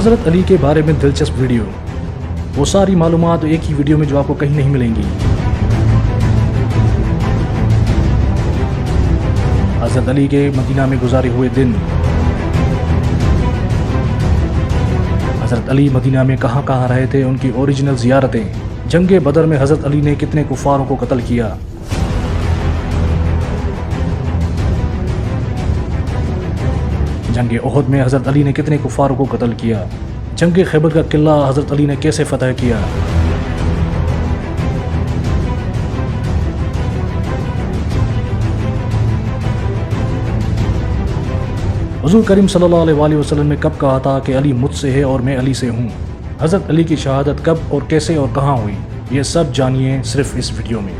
हज़रत अली के बारे में दिलचस्प वीडियो, वो सारी मालूमात एक ही वीडियो में जो आपको कहीं नहीं मिलेंगी। हज़रत अली के मदीना में गुजारे हुए दिन, हज़रत अली मदीना में कहाँ कहाँ रहे थे, उनकी ओरिजिनल ज़ियारतें, जंग बदर में हज़रत अली ने कितने कुफ़ारों को कत्ल किया, जंग ओहद में हज़रत अली ने कितने कुफ़ारों को कत्ल किया, जंग खैबर का किला हज़रत अली ने कैसे फ़तह किया। हुज़ूर करीम सल्लल्लाहु अलैहि वसल्लम ने कब कहा था कि अली मुझसे है और मैं अली से हूँ। हज़रत अली की शहादत कब और कैसे और कहाँ हुई, ये सब जानिए सिर्फ इस वीडियो में।